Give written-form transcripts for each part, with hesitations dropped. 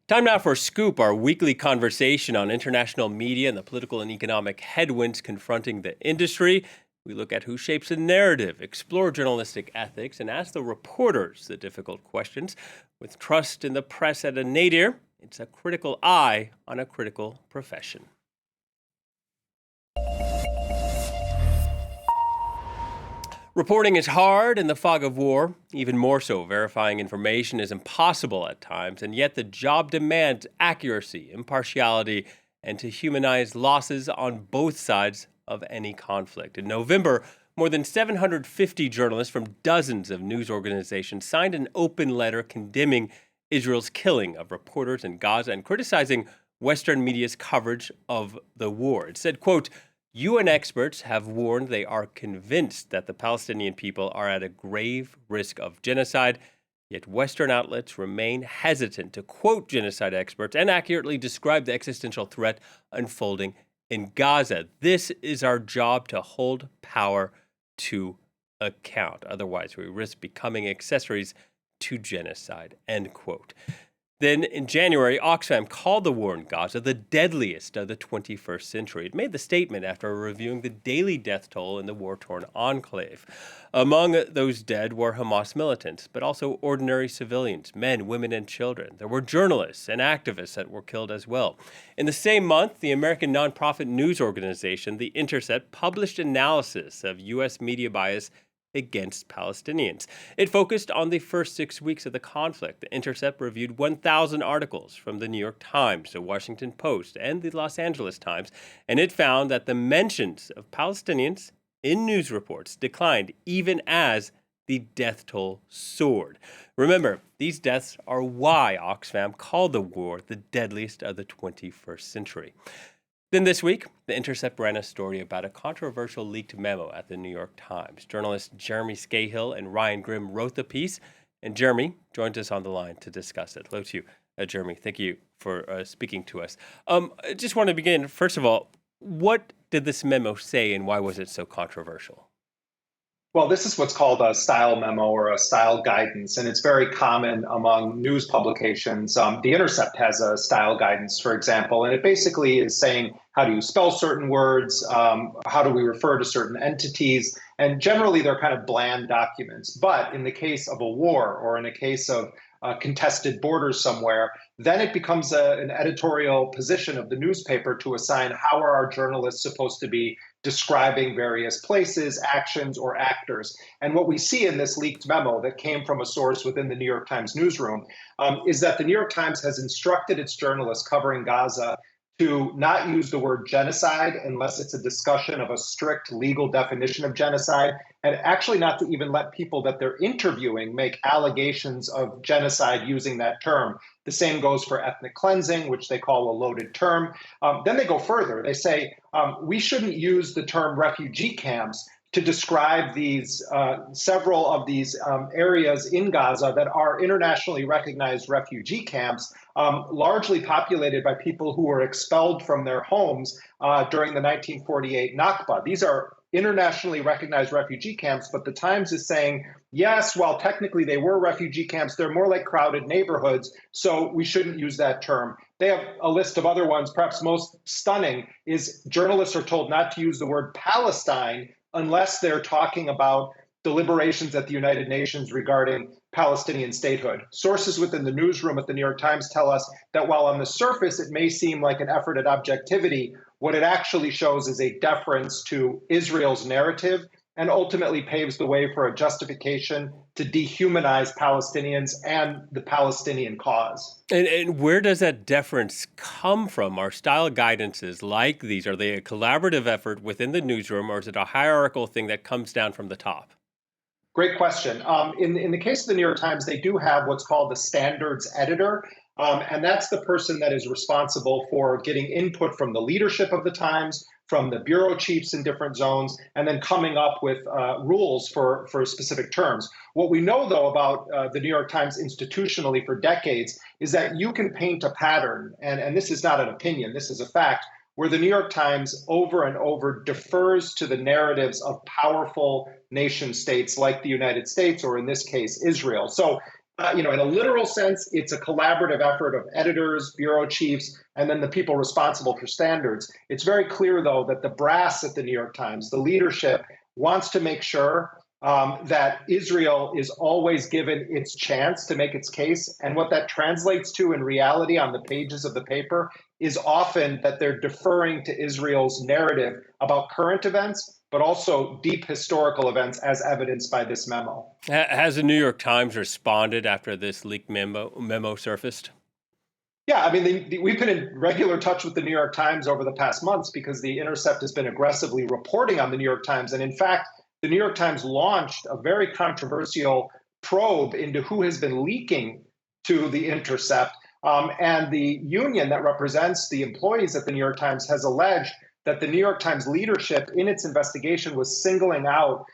Time now for Scoop, our weekly conversation on international media and the political and economic headwinds confronting the industry. We look at who shapes the narrative, explore journalistic ethics, and ask the reporters the difficult questions. With trust in the press at a nadir, it's a critical eye on a critical profession. Reporting is hard in the fog of war. Even more so, verifying information is impossible at times, and yet the job demands accuracy, impartiality, and to humanize losses on both sides of any conflict. In November, more than 750 journalists from dozens of news organizations signed an open letter condemning Israel's killing of reporters in Gaza and criticizing Western media's coverage of the war. It said, quote, UN experts have warned they are convinced that the Palestinian people are at a grave risk of genocide, yet Western outlets remain hesitant to quote genocide experts and accurately describe the existential threat unfolding in Gaza. This is our job, to hold power to account. Otherwise, we risk becoming accessories to genocide, end quote. Then in January, Oxfam called the war in Gaza the deadliest of the 21st century. It made the statement after reviewing the daily death toll in the war-torn enclave. Among those dead were Hamas militants, but also ordinary civilians, men, women, and children. There were journalists and activists that were killed as well. In the same month, the American nonprofit news organization, The Intercept, published analysis of U.S. media bias against Palestinians. It focused on the first 6 weeks of the conflict. The Intercept reviewed 1,000 articles from the New York Times, the Washington Post, and the Los Angeles Times, and it found that the mentions of Palestinians in news reports declined even as the death toll soared. Remember, these deaths are why Oxfam called the war the deadliest of the 21st century. Then this week, The Intercept ran a story about a controversial leaked memo at the New York Times. Journalists Jeremy Scahill and Ryan Grim wrote the piece, and Jeremy joins us on the line to discuss it. Hello to you, Jeremy. Thank you for speaking to us. I just want to begin, first of all, what did this memo say and why was it so controversial? Well, this is what's called a style memo or a style guidance, and it's very common among news publications. The Intercept has a style guidance, for example, and it basically is saying, how do you spell certain words? How do we refer to certain entities? And generally, they're kind of bland documents. But in the case of a war or in a case of contested borders somewhere, then it becomes an editorial position of the newspaper to assign how are our journalists supposed to be describing various places, actions, or actors. And what we see in this leaked memo that came from a source within the New York Times newsroom is that the New York Times has instructed its journalists covering Gaza to not use the word genocide unless it's a discussion of a strict legal definition of genocide, and actually not to even let people that they're interviewing make allegations of genocide using that term. The same goes for ethnic cleansing, which they call a loaded term. Then they go further. They say we shouldn't use the term refugee camps to describe these several of these areas in Gaza that are internationally recognized refugee camps, largely populated by people who were expelled from their homes during the 1948 Nakba. These are internationally recognized refugee camps, but the Times is saying, yes, while technically they were refugee camps, they're more like crowded neighborhoods, so we shouldn't use that term. They have a list of other ones. Perhaps most stunning is journalists are told not to use the word Palestine unless they're talking about deliberations at the United Nations regarding Palestinian statehood. Sources within the newsroom at the New York Times tell us that while on the surface it may seem like an effort at objectivity, what it actually shows is a deference to Israel's narrative and ultimately paves the way for a justification to dehumanize Palestinians and the Palestinian cause. And where does that deference come from? Are style guidances like these, are they a collaborative effort within the newsroom, or is it a hierarchical thing that comes down from the top? Great question. In the case of the New York Times, they do have what's called the standards editor. And that's the person that is responsible for getting input from the leadership of the Times, from the bureau chiefs in different zones, and then coming up with rules for specific terms. What we know, though, about the New York Times institutionally for decades is that you can paint a pattern, and this is not an opinion, this is a fact, where the New York Times over and over defers to the narratives of powerful nation states like the United States, or in this case, Israel. So In a literal sense, it's a collaborative effort of editors, bureau chiefs, and then the people responsible for standards. It's very clear, though, that the brass at the New York Times, the leadership, wants to make sure that Israel is always given its chance to make its case. And what that translates to in reality on the pages of the paper is often that they're deferring to Israel's narrative about current events, but also deep historical events as evidenced by this memo. Has the New York Times responded after this leaked memo surfaced? Yeah, I mean, we've been in regular touch with the New York Times over the past months because The Intercept has been aggressively reporting on the New York Times. And in fact, the New York Times launched a very controversial probe into who has been leaking to The Intercept. And the union that represents the employees at the New York Times has alleged that the New York Times leadership in its investigation was singling out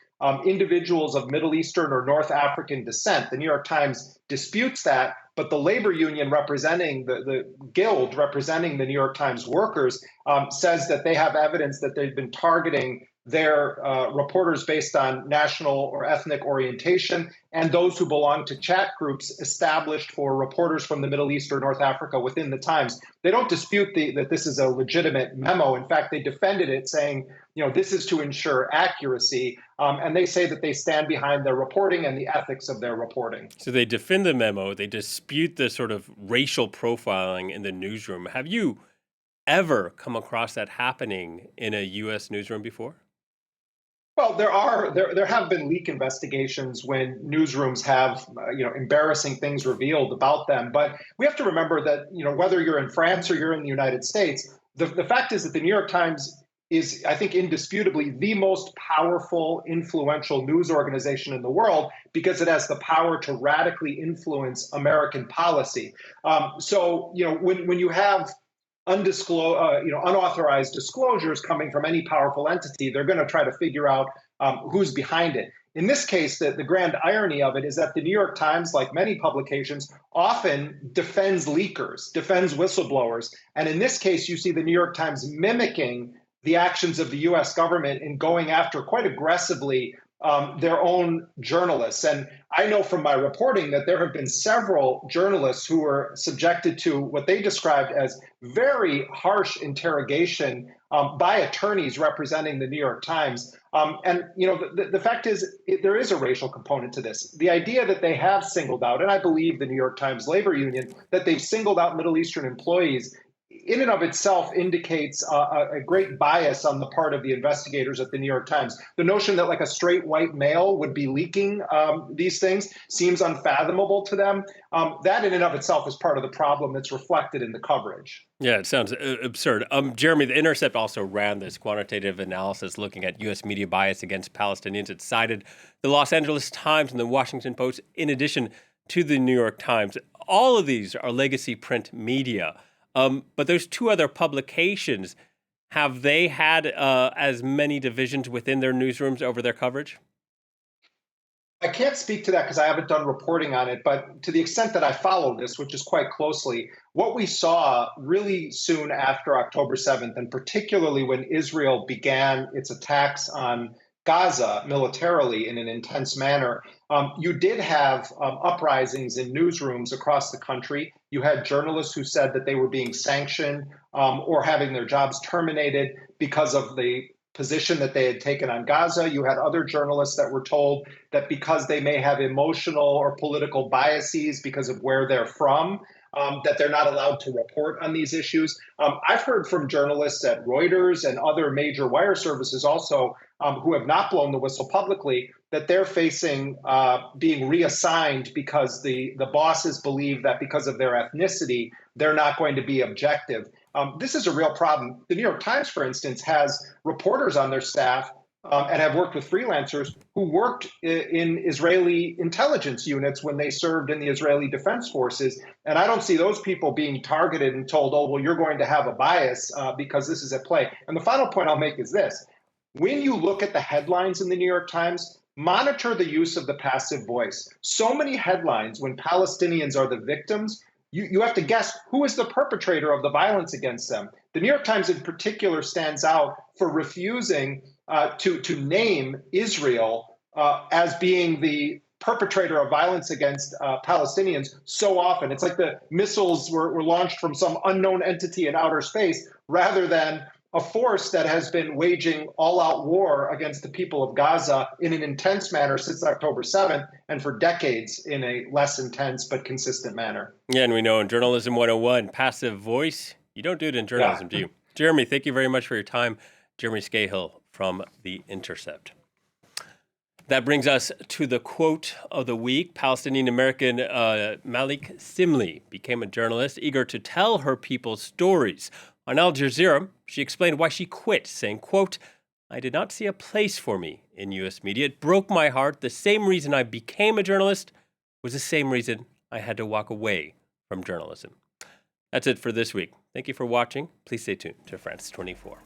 individuals of Middle Eastern or North African descent. The New York Times disputes that, but the labor union representing the guild representing the New York Times workers says that they have evidence that they've been targeting their reporters based on national or ethnic orientation and those who belong to chat groups established for reporters from the Middle East or North Africa within the Times. They don't dispute that this is a legitimate memo. In fact, they defended it, saying, this is to ensure accuracy. And they say that they stand behind their reporting and the ethics of their reporting. So they defend the memo. They dispute the sort of racial profiling in the newsroom. Have you ever come across that happening in a U.S. newsroom before? Well, there have been leak investigations when newsrooms have embarrassing things revealed about them. But we have to remember that whether you're in France or you're in the United States, the fact is that the New York Times is, I think, indisputably the most powerful, influential news organization in the world because it has the power to radically influence American policy. When you have unauthorized disclosures coming from any powerful entity, they're going to try to figure out who's behind it. In this case, the grand irony of it is that the New York Times, like many publications, often defends leakers, defends whistleblowers. And in this case, you see the New York Times mimicking the actions of the U.S. government in going after quite aggressively their own journalists. And I know from my reporting that there have been several journalists who were subjected to what they described as very harsh interrogation by attorneys representing the New York Times. The fact is, there is a racial component to this. The idea that they have singled out, and I believe the New York Times labor union, that they've singled out Middle Eastern employees in and of itself indicates a great bias on the part of the investigators at the New York Times. The notion that like a straight white male would be leaking these things seems unfathomable to them. That in and of itself is part of the problem that's reflected in the coverage. Yeah, it sounds absurd. Jeremy, The Intercept also ran this quantitative analysis looking at U.S. media bias against Palestinians. It cited the Los Angeles Times and the Washington Post in addition to the New York Times. All of these are legacy print media. But those two other publications, have they had as many divisions within their newsrooms over their coverage? I can't speak to that because I haven't done reporting on it, but to the extent that I follow this, which is quite closely, what we saw really soon after October 7th, and particularly when Israel began its attacks on Gaza militarily in an intense manner, you did have uprisings in newsrooms across the country. You had journalists who said that they were being sanctioned or having their jobs terminated because of the position that they had taken on Gaza. You had other journalists that were told that because they may have emotional or political biases because of where they're from, that they're not allowed to report on these issues. I've heard from journalists at Reuters and other major wire services also who have not blown the whistle publicly that they're facing being reassigned because the bosses believe that because of their ethnicity, they're not going to be objective. This is a real problem. The New York Times, for instance, has reporters on their staff and have worked with freelancers who worked in Israeli intelligence units when they served in the Israeli Defense Forces. And I don't see those people being targeted and told, oh, well, you're going to have a bias because this is at play. And the final point I'll make is this. When you look at the headlines in the New York Times, monitor the use of the passive voice. So many headlines when Palestinians are the victims, you have to guess who is the perpetrator of the violence against them. The New York Times in particular stands out for refusing to name Israel as being the perpetrator of violence against Palestinians so often. It's like the missiles were launched from some unknown entity in outer space rather than a force that has been waging all-out war against the people of Gaza in an intense manner since October 7th, and for decades in a less intense but consistent manner. Yeah, and we know in Journalism 101, passive voice, you don't do it in journalism, do you? Jeremy, thank you very much for your time. Jeremy Scahill from The Intercept. That brings us to the quote of the week. Palestinian-American Malik Simli became a journalist eager to tell her people's stories. On Al Jazeera, she explained why she quit, saying, quote, "I did not see a place for me in U.S. media. It broke my heart. The same reason I became a journalist was the same reason I had to walk away from journalism." That's it for this week. Thank you for watching. Please stay tuned to France 24.